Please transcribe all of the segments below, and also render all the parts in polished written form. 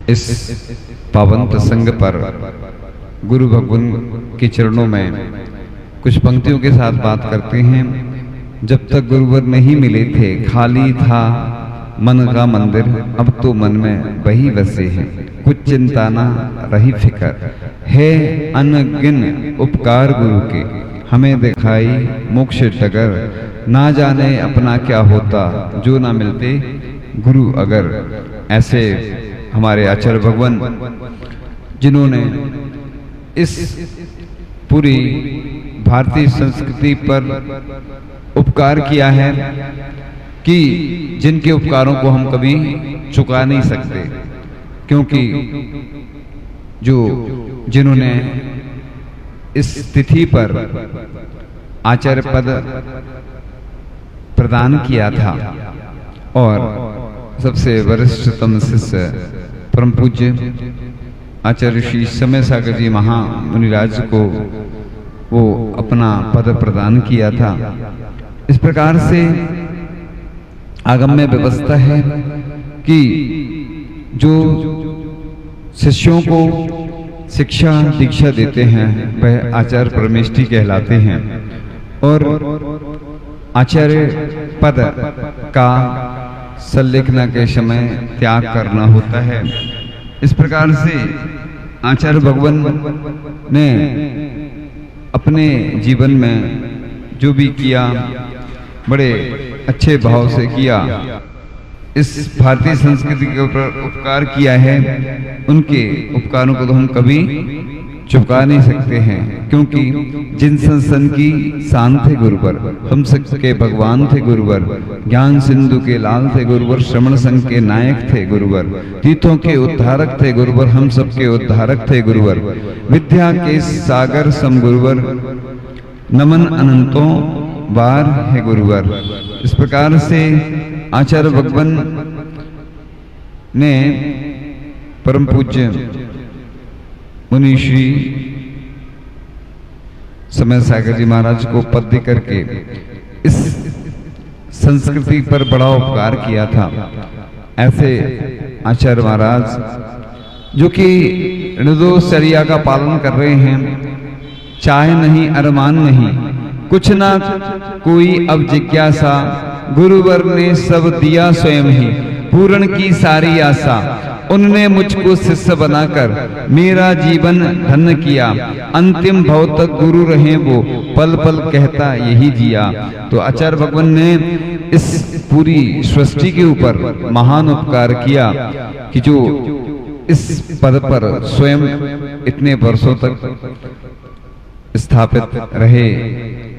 इस पावन प्रसंग पर गुरु भगवान के चरणों में कुछ पंक्तियों के साथ बात करते हैं। जब तक गुरुवर नहीं मिले थे खाली था मन का मंदिर, अब तो मन में वही बसे हैं। कुछ चिंता ना रही फिकर है अनगिन उपकार गुरु के, हमें दिखाई मोक्ष डगर। ना जाने अपना क्या होता जो ना मिलते गुरु अगर। ऐसे हमारे आचार्य भगवान जिन्होंने इस पूरी भारतीय संस्कृति पर उपकार किया है कि जिनके उपकारों को हम कभी चुका नहीं सकते, क्योंकि जिन्होंने इस तिथि पर आचार्य पद प्रदान किया था और सबसे वरिष्ठतम शिष्य परम पूज्य आचार्य श्री समय सागर जी महामुनिराज को वो अपना पद प्रदान किया था। इस प्रकार से आगम में व्यवस्था है कि जो शिष्यों को शिक्षा दीक्षा देते हैं वह आचार्य परमेष्ठी कहलाते हैं और आचार्य पद का संलेखना के समय त्याग करना होता है। इस प्रकार से आचार्य भगवान ने अपने जीवन में जो भी किया बड़े अच्छे भाव से किया। इस भारतीय संस्कृति के ऊपर उपकार किया है, उनके उपकारों को तो हम कभी चुका नहीं सकते हैं, क्योंकि जिन संसन की शान थे गुरुवर, हम सबके भगवान थे गुरुवर। ज्ञान सिंधु के लाल थे गुरुवर, श्रवण संघ के नायक थे गुरुवर। तीर्थों के उद्धारक थे गुरुवर, हम सबके उद्धारक थे गुरुवर। विद्या के सागर सम गुरुवर, नमन अनंतों बार है गुरुवर। इस प्रकार से आचार्य भगवान ने परम पूज्य मुनि श्री समय सागर जी महाराज को पद दे करके इस संस्कृति पर बड़ा उपकार किया था। ऐसे आचार्य महाराज जो कि निर्दोषचर्या का पालन कर रहे हैं, चाहे नहीं अरमान नहीं, कुछ ना कोई अब जिज्ञासा, गुरुवर ने सब दिया स्वयं ही, पूर्ण की सारी आशा। उनने मुझको शिष्य बनाकर मेरा जीवन धन्य किया, अंतिम भव तक गुरु रहे वो, पल पल कहता यही जिया। तो आचार्य भगवान ने इस पूरी सृष्टि के ऊपर महान उपकार किया कि जो इस पद पर स्वयं इतने वर्षों तक स्थापित रहे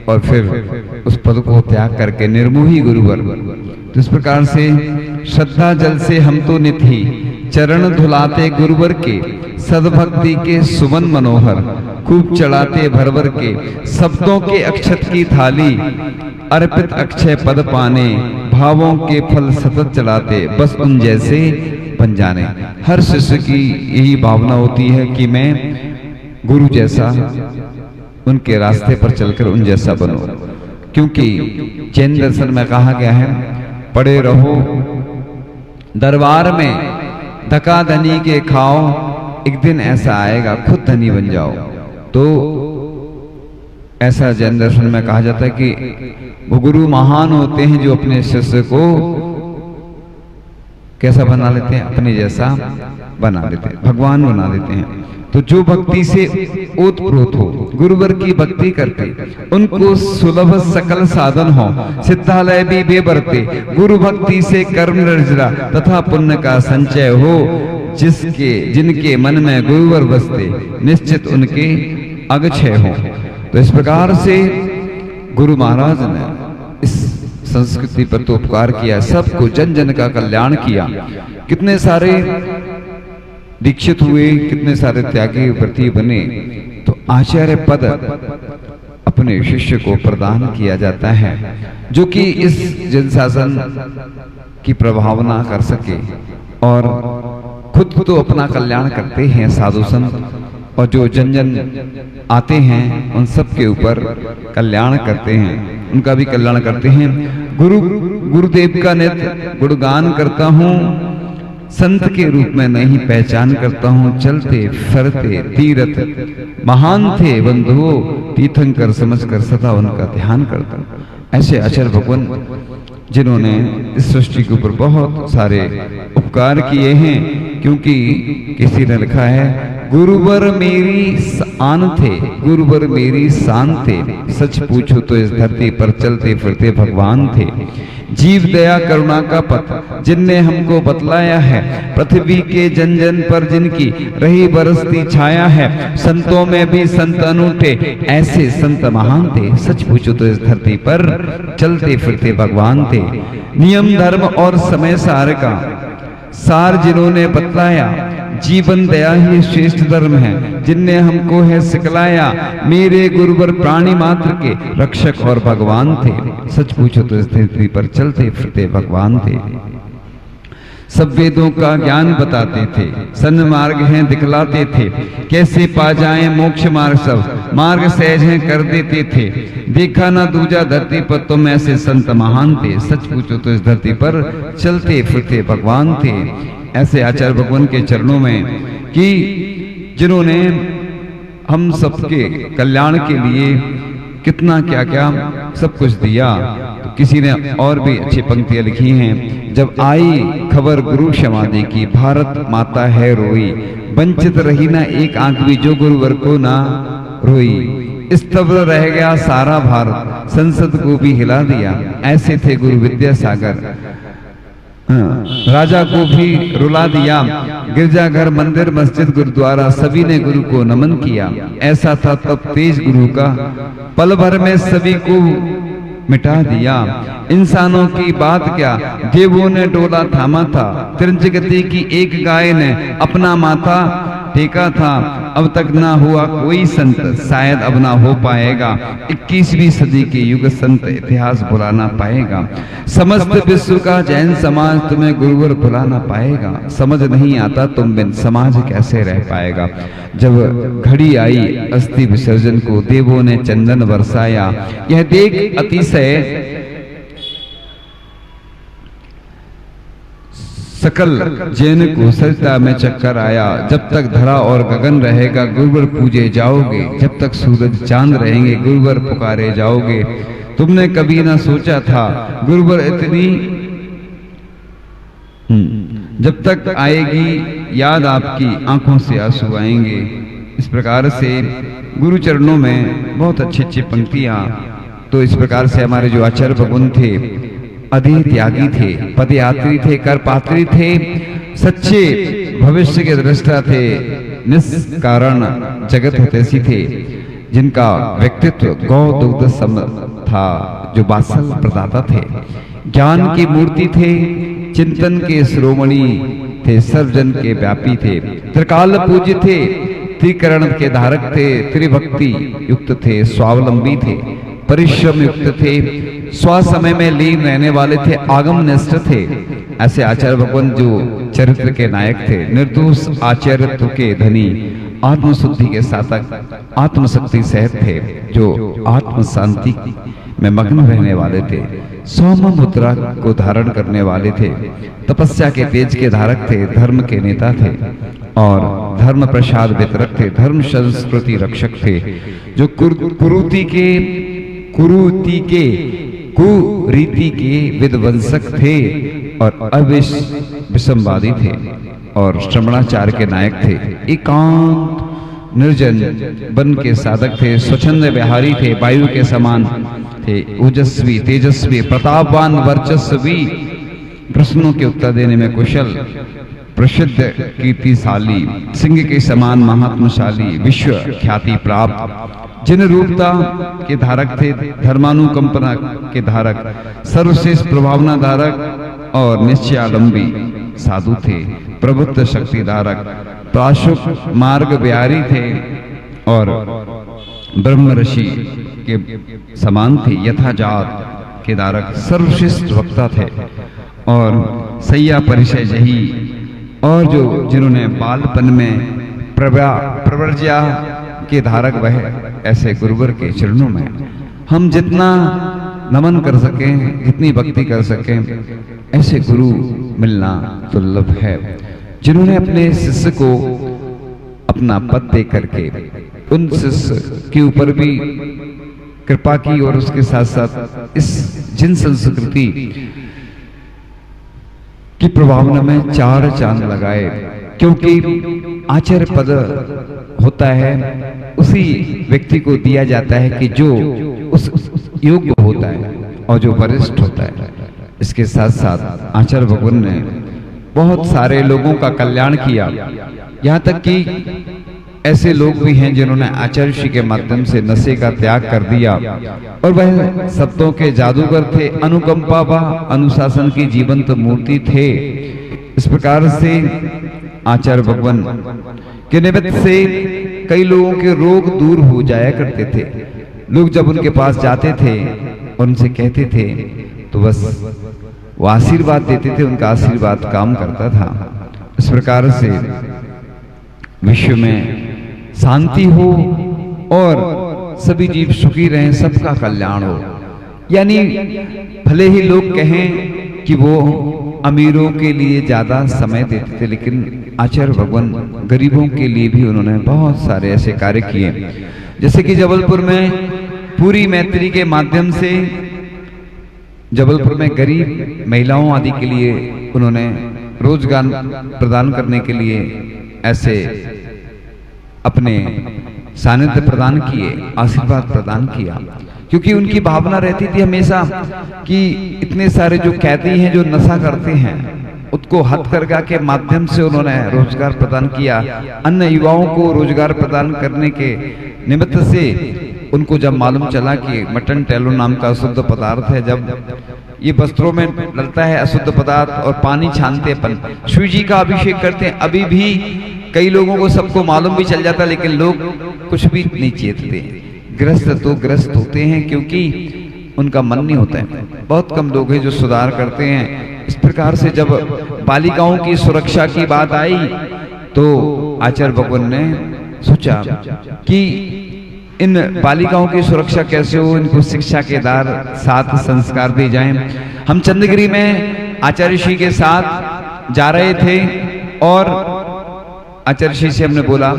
और फिर उस पद को त्याग करके निर्मोही गुरुवर। तो इस प्रकार से श्रद्धा जल से हम तो नित ही चरण धुलाते गुरुवर के, सद्भक्ति के सुमन मनोहर खूब चढ़ाते भरवर के, शब्दों के अक्षत की थाली अर्पित अक्षय पद पाने, भावों के फल सतत चलाते बस उन जैसे बन जाने। हर शिष्य की यही भावना होती है कि मैं गुरु जैसा उनके रास्ते पर चलकर उन जैसा बनो, क्योंकि जैन दर्शन में कहा गया है पड़े रहो दरबार में धका धनी के खाओ, एक दिन ऐसा आएगा खुद धनी बन जाओ। तो ऐसा जैन दर्शन में कहा जाता है कि वो गुरु महान होते हैं जो अपने शिष्य को कैसा बना लेते हैं, अपने जैसा बना लेते हैं, भगवान बना देते हैं। तो जो भक्ति से ओतप्रोत हो, गुरुवर की भक्ति करते, उनको सुलभ सकल साधन हो, सिद्धालय भी बेबरते, गुरु भक्ति से कर्म निर्जरा तथा पुण्य का संचय हो। जिनके मन में गुरुवर बसते, निश्चित उनके अगछय हो। तो इस प्रकार से गुरु महाराज ने इस संस्कृति पर तो उपकार किया, सबको जन जन का कल्याण किया। कितने सारे दीक्षित हुए, कितने सारे त्यागी व्रती बने। तो आचार्य पद अपने शिष्य को प्रदान किया जाता है, जो कि इस जन शासन की प्रभावना कर सके और खुद तो अपना कल्याण करते हैं साधु संत, और जो जन जन आते हैं उन सब के ऊपर कल्याण करते हैं, उनका भी कल्याण करते हैं। गुरुदेव का नित्य गुणगान करता हूँ, संत के रूप में नहीं पहचान करता हूँ। चलते फिरते तीरथ महान थे बंधुओं, तीर्थंकर समझकर सदा उनका ध्यान करता। ऐसे आचार्य भगवान जिन्होंने इस सृष्टि के ऊपर बहुत सारे उपकार किए हैं, क्योंकि किसी ने लिखा है गुरुवर मेरी आन थे, गुरुवर मेरी शान थे, सच पूछो तो इस धरती पर चलते फिरते भगवान थे। जीव दया करुणा का पथ जिनने हमको बतलाया है, पृथ्वी के जन जन पर जिनकी रही बरसती छाया है, संतों में भी संत अनूठे ऐसे संत महान थे। सच पूछो तो इस धरती पर चलते फिरते भगवान थे। नियम धर्म और समय सार का सार जिन्होंने बतलाया, जीवन दया ही श्रेष्ठ धर्म है जिनने हमको है सिखलाया। मेरे गुरुवर प्राणी मात्र के रक्षक और भगवान थे। सच पूछो तो इस धरती पर चलते फिरते भगवान थे। सब वेदों का ज्ञान बताते थे, सन्मार्ग हैं दिखलाते थे, कैसे पा जाएं मोक्ष मार्ग सब मार्ग सहज हैं कर देते थे। देखा ना दूजा धरती पर तुम ऐसे संत महान थे। सच पूछो तो इस धरती पर चलते फिरते भगवान थे। ऐसे आचार्य भगवान के चरणों में कि जिन्होंने हम सबके कल्याण के लिए कितना क्या क्या सब कुछ दिया। तो किसी ने और भी अच्छी पंक्तियां लिखी हैं। जब आई खबर गुरु समाधि की, भारत माता है रोई, वंचित रही ना एक आंख भी जो गुरुवर को ना रोई। स्तब्ध रह गया सारा भारत, संसद को भी हिला दिया। ऐसे थे गुरु विद्यासागर, राजा को भी रुला दिया। गिरजाघर मंदिर मस्जिद गुरुद्वारा सभी ने गुरु को नमन किया। ऐसा था तब तेज गुरु का, पल भर में सभी को मिटा दिया। इंसानों की बात क्या, देवों ने डोला थामा था। त्रिजगति की एक गाय ने अपना माथा टेका था। अब तक ना हुआ कोई संत, शायद अब ना हो पाएगा। 21वीं सदी के युग संत इतिहास भुला ना पाएगा। समस्त विश्व का जैन समाज तुम्हें गुरुवर भुला ना पाएगा। समझ नहीं आता तुम बिन समाज कैसे रह पाएगा। जब घड़ी आई अस्थि विसर्जन को, देवों ने चंदन बरसाया। यह देख अतिशय सकल जैन को सरिता में चक्कर आया। जब तक धरा और गगन रहेगा गुरुवर पूजे जाओगे, जब तक सूरज चांद रहेंगे गुरुवर पुकारे जाओगे। तुमने कभी ना सोचा था गुरुवर इतनी, जब तक आएगी याद आपकी आंखों से आंसू आएंगे। इस प्रकार से गुरु चरणों में बहुत अच्छी अच्छी पंक्तियां। तो इस प्रकार से हमारे जो आचार्य भगवान थे अधि त्यागी थे, पदयात्री थे, करपात्री थे, सच्चे भविष्य के दृष्टा थे, निष्कारण जगत हितैषी थे, जिनका व्यक्तित्व गौ दुग्ध सम था, जो वात्सल प्रदाता थे, ज्ञान की मूर्ति थे, चिंतन के श्रोमणी थे, सर्वजन के व्यापी थे, त्रिकाल पूज्य थे, त्रिकरण के धारक थे, त्रिभक्ति युक्त थे, स्वावलंबी थे, परिश्रम युक्त थे, स्व समय में लीन रहने वाले थे, आगम निष्ठ थे। ऐसे आचार्य भगवान जो चरित्र के नायक थे, निर्दोष आचार्यत्व के धनी, आत्मशुद्धि के साधक, आत्मशक्ति सहित थे, जो आत्म शांति में मग्न रहने वाले थे, सौम्य मुद्रा को धारण करने वाले थे, तपस्या के तेज के धारक थे, धर्म के नेता थे और धर्म प्रसाद वितरक थे, धर्म संस्कृति रक्षक थे, जो कुरीति के विध्वंसक थे और अविषमवादी थे और श्रमणाचार के नायक थे, एकांत निर्जन वन के साधक थे, स्वच्छंद विहारी थे, वायु के समान थे, ओजस्वी तेजस्वी प्रतापवान वर्चस्वी, प्रश्नों के उत्तर देने में कुशल, प्रसिद्ध कीर्तिशाली, सिंह के समान महात्मशाली, विश्व ख्याति प्राप्त, जिन रूपता के धारक थे, धर्मानुकंपना के धारक, सर्वश्रेष्ठ प्रभावना धारक और निश्चयालंबी साधु थे, प्रभुत्व शक्ति धारक, प्राशुक मार्ग बिहारी थे और ब्रह्म ऋषि के समान थे, यथाजात के धारक, सर्वश्रेष्ठ वक्ता थे और सैया परिचय जही, और जो जिन्होंने बालपन में प्रवर्ज्या के धारक वह, ऐसे गुरुवर के चरणों में हम जितना नमन कर सकें, जितनी भक्ति कर सकें, ऐसे गुरु मिलना दुर्लभ है, जिन्होंने अपने शिष्य को अपना पद दे करके उन शिष्य के ऊपर भी कृपा की और उसके साथ साथ इस जिन संस्कृति की प्रभावना में चार चांद लगाए। क्योंकि आचार्य पद होता है उसी व्यक्ति को दिया जाता है कि जो उस योग्य होता है और जो वरिष्ठ होता है। इसके साथ साथ आचार्य भगवान ने बहुत सारे लोगों का कल्याण किया, यहाँ तक कि ऐसे लोग भी हैं जिन्होंने आचार्य श्री के माध्यम से नशे का त्याग कर दिया और वह शब्दों के जादूगर थे, अनुकंपा व अनुशासन की जीवंत मूर्ति थे। इस प्रकार से आचार्य भगवान के निमित्त से कई लोगों के रोग दूर हो जाया करते थे। लोग जब उनके पास जाते थे और उनसे कहते थे तो बस वो आशीर्वाद देते थे, उनका आशीर्वाद काम करता था। इस प्रकार से विश्व में शांति हो और सभी जीव सुखी रहें, सबका कल्याण हो। यानी भले ही लोग कहें कि वो अमीरों के लिए ज्यादा समय देते थे, लेकिन आचार्य भगवान गरीबों के लिए भी उन्होंने बहुत सारे ऐसे कार्य किए। जैसे कि जबलपुर में पूरी मैत्री के माध्यम से जबलपुर में गरीब महिलाओं आदि के लिए उन्होंने रोजगार प्रदान करने के लिए ऐसे अपने सानिध्य प्रदान किए, आशीर्वाद प्रदान किया। क्योंकि उनकी भावना रहती थी हमेशा कि इतने सारे जो कैदी हैं जो नशा करते हैं उसको हथकरघा के माध्यम से उन्होंने रोजगार प्रदान किया। अन्य युवाओं को रोजगार प्रदान करने के निमित्त से उनको जब मालूम चला कि मटन टेलो नाम का अशुद्ध पदार्थ है, जब ये वस्त्रों में डलता है अशुद्ध पदार्थ और पानी छानते अपन शिव जी का अभिषेक करते हैं, अभी भी कई लोगों को सबको मालूम भी चल जाता, लेकिन लोग कुछ भी नहीं चेतते। ग्रस्त तो ग्रस्त होते हैं क्योंकि उनका मन नहीं होता है। बहुत कम लोग हैं जो सुधार करते हैं। इस प्रकार से जब बालिकाओं की सुरक्षा की बात आई तो आचार्य भगवान ने सोचा कि इन बालिकाओं की सुरक्षा कैसे हो, इनको शिक्षा के साथ संस्कार दिए जाएं। हम चंद्रगिरी में आचार्य श्री के साथ जा रहे थे और आचार्य श्री से हमने बोला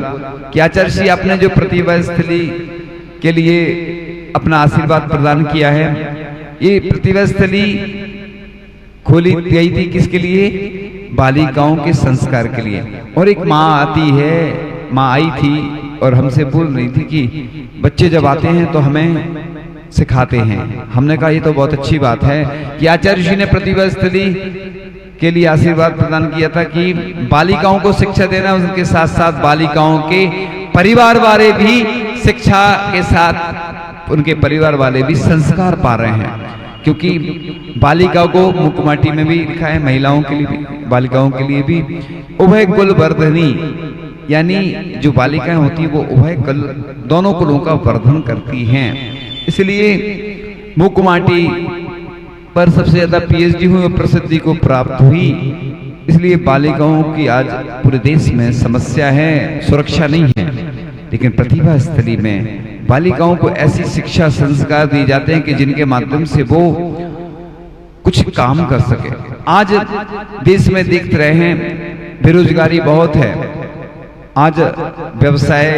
कि आचार्य श्री आपने जो प्रतिभा स्थली के लिए अपना आशीर्वाद प्रदान किया है, ये प्रतिभा स्थली खोली गई थी किसके लिए? बालिकाओं के संस्कार के लिए। और एक माँ आती है, माँ आई थी और हमसे बोल रही थी कि बच्चे जब आते हैं तो हमें सिखाते हैं। हमने कहा ये तो बहुत अच्छी बात है कि आचार्य जी ने प्रतिभा स्थली के लिए आशीर्वाद प्रदान किया था कि बालिकाओं को शिक्षा देना, उनके साथ साथ बालिकाओं के परिवार वाले भी शिक्षा के साथ उनके परिवार वाले भी संस्कार पा रहे हैं। क्योंकि बालिकाओं को मुकुमाटी में भी लिखा है, महिलाओं के लिए भी, बालिकाओं के लिए भी उभय कुल वर्धनी, यानी जो बालिकाएं होती है वो उभय कुल दोनों कुलों का वर्धन करती हैं। इसलिए मुकुमाटी पर सबसे ज्यादा पीएचडी हुई और प्रसिद्धि को प्राप्त हुई। इसलिए बालिकाओं की आज पूरे देश में समस्या है, सुरक्षा नहीं है। लेकिन प्रतिभा स्थली में बालिकाओं को ऐसी शिक्षा संस्कार दिए जाते हैं कि जिनके माध्यम से वो कुछ काम कर सके। आज देश में देख रहे हैं बेरोजगारी बहुत है, आज व्यवसाय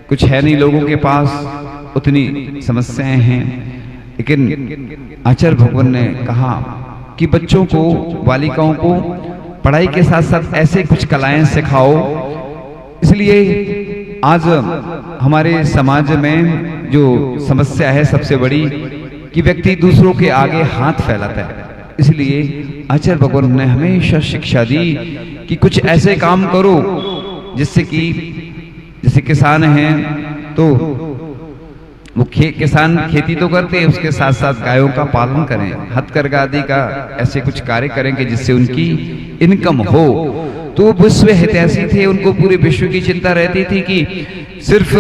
कुछ है नहीं, लोगों के पास उतनी समस्याएं हैं। लेकिन आचार्य भगवान ने कहा कि बच्चों को, बालिकाओं को पढ़ाई के साथ साथ ऐसे कुछ कलाएं सिखाओ। इसलिए आज हमारे समाज में जो समस्या है सबसे बड़ी कि व्यक्ति दूसरों के आगे हाथ फैलाता है। इसलिए आचार्य भगवान ने हमेशा शिक्षा दी कि कुछ ऐसे काम करो जिससे कि जैसे किसान हैं तो वो किसान खेती तो करते हैं, उसके साथ साथ गायों का पालन करें, हथकरघा आदि का ऐसे कुछ कार्य करेंगे जिससे उनकी इनकम हो। तो विश्व हितैषी थे, उनको पूरे विश्व की चिंता रहती थी कि सिर्फ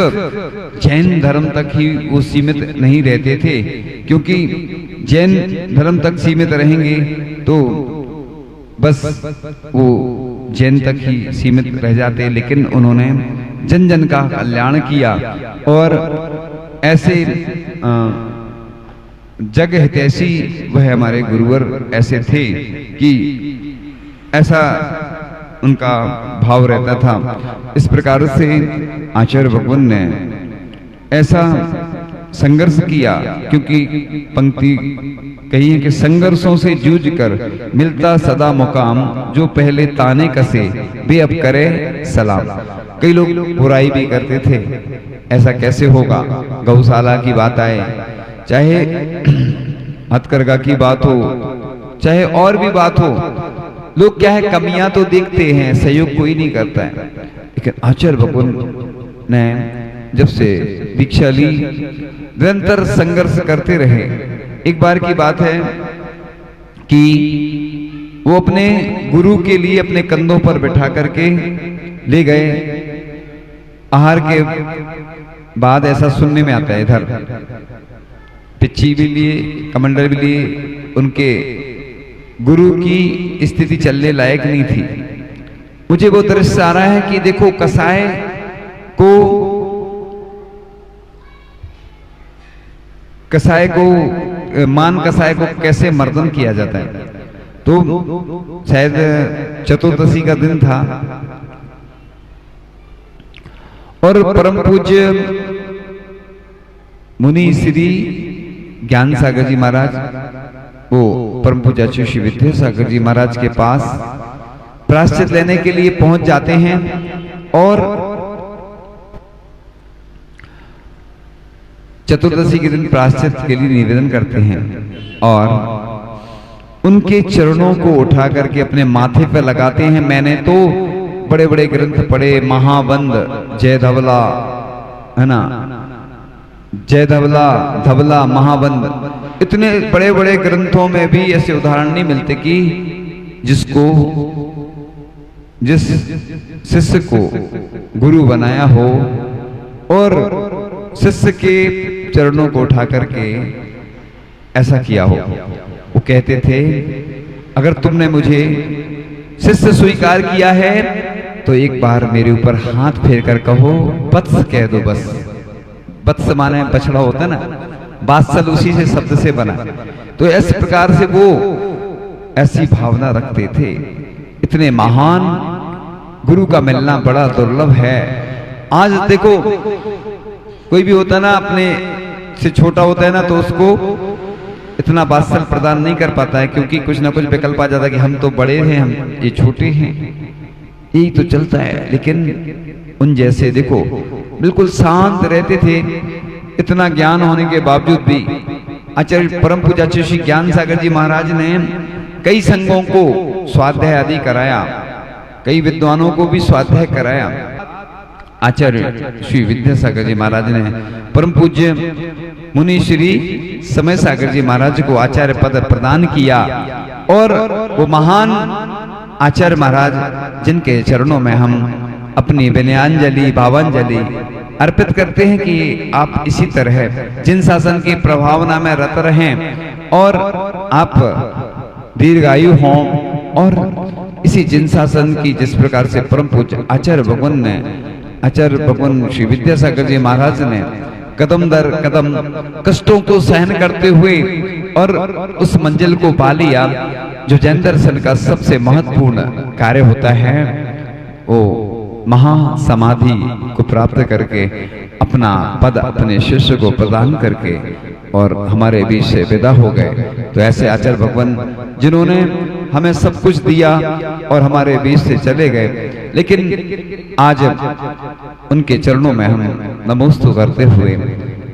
जैन धर्म तक ही वो सीमित नहीं रहते थे, क्योंकि जैन धर्म तक सीमित रहेंगे तो बस वो जैन तक ही सीमित रह जाते। लेकिन उन्होंने जन जन का कल्याण किया और ऐसे जग हितैषी वह हमारे गुरुवर ऐसे थे कि ऐसा उनका भाव रहता था। इस प्रकार से आचार्य भगवान ने ऐसा संघर्ष किया, क्योंकि पंक्ति कही है कि संघर्षों से जूझ कर मिलता सदा मुकाम, जो पहले ताने कसे वे अब करे सलाम। कई लोग बुराई भी करते थे, ऐसा कैसे होगा। गौशाला की बात आए, चाहे हथकरघा की बात हो, चाहे और भी बात हो, लोग क्या है कमियां तो देखते हैं, सहयोग कोई नहीं करता है। लेकिन आचार्य भगवान ने जब से दीक्षा ली निरंतर संघर्ष करते रहे। एक बार की बात है कि वो अपने गुरु के लिए अपने कंधों पर बिठा करके ले गए। आहार के बाद ऐसा सुनने में आता है, इधर पिच्ची भी लिए, कमंडल भी लिए, उनके गुरु की स्थिति चलने लायक नहीं थी। मुझे वो दृश्य आ रहा है कि देखो कसाई को मान कसाई को कैसे मर्दन किया जाता है। तो शायद चतुर्दशी का दिन था और परम पूज्य मुनि श्री ज्ञान सागर जी महाराज, वो परम पूज्य श्री विद्यासागर जी महाराज के पास प्रायश्चित लेने के लिए पहुंच जाते हैं और चतुर्दशी के दिन प्रायश्चित के लिए निवेदन करते हैं और उनके चरणों को उठा करके अपने माथे पर लगाते हैं। मैंने तो बड़े बड़े ग्रंथ पढ़े, महाबंद, जय धवला, है ना, जय धवला, धवला, महाबंद, इतने बड़े बड़े ग्रंथों में भी ऐसे उदाहरण नहीं मिलते कि जिस शिष्य को गुरु बनाया हो और शिष्य के चरणों को उठा करके ऐसा किया हो। वो कहते थे अगर तुमने मुझे शिष्य स्वीकार किया है तो एक बार मेरे ऊपर हाथ फेर कर कहो वत्स कह दो। बस वत्स माने बछड़ा होता है ना, वात्सल उसी से शब्द से बना। तो इस प्रकार से वो ऐसी भावना रखते थे। इतने महान गुरु का मिलना बड़ा दुर्लभ है। आज देखो कोई भी होता ना, अपने से छोटा होता है ना, तो उसको इतना वात्सल प्रदान नहीं कर पाता है, क्योंकि कुछ ना कुछ विकल्प आ जाता है कि हम तो बड़े हैं, हम ये छोटे हैं, यही तो चलता है। लेकिन उन जैसे देखो बिल्कुल शांत रहते थे। इतना ज्ञान होने के बावजूद भी आचार्य परम पूज्य श्री ज्ञान सागर जी महाराज ने कई संघों को स्वाध्याय आदि कराया, कई विद्वानों को भी स्वाध्याय कराया। आचार्य श्री विद्यासागर जी महाराज ने परम पूज्य मुनि श्री समय सागर जी महाराज को आचार्य पद प्रदान किया और वो महान आचार्य महाराज जिनके चरणों में हम अपनी विनयांजलि भावांजलि अर्पित करते हैं कि आप इसी तरह जिन शासन की प्रभावना में रत रहें और आप दीर्घायु हों, और इसी जिन शासन की जिस प्रकार से परम पूज्य आचार्य भगवान श्री विद्यासागर जी महाराज ने कदम दर कदम कष्टों को सहन करते हुए और उस मंजिल को पा लिया जो जैन दर्शन का सबसे महत्वपूर्ण कार्य होता है। वो महासमाधि को प्राप्त करके अपना पद अपने शिष्य को प्रदान करके और हमारे बीच से विदा हो गए। तो ऐसे आचार्य भगवान जिन्होंने हमें सब कुछ दिया और हमारे बीच से चले गए, लेकिन आज उनके चरणों में हम नमोस्तु करते हुए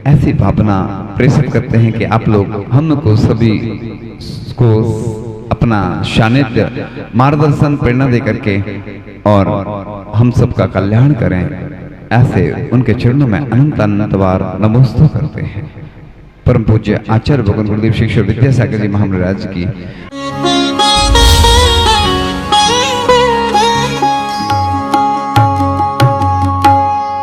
ऐसी भावना प्रेषित करते हैं कि आप लोग हमको सभी को अपना सानिध्य मार्गदर्शन प्रेरणा दे करके और हम सबका कल्याण करें। ऐसे उनके चरणों में अनंत अनंत बार नमोस्तु करते हैं। परम पूज्य आचार्य भगवान गुरुदेव शिक्षक विद्यासागर जी महाराज की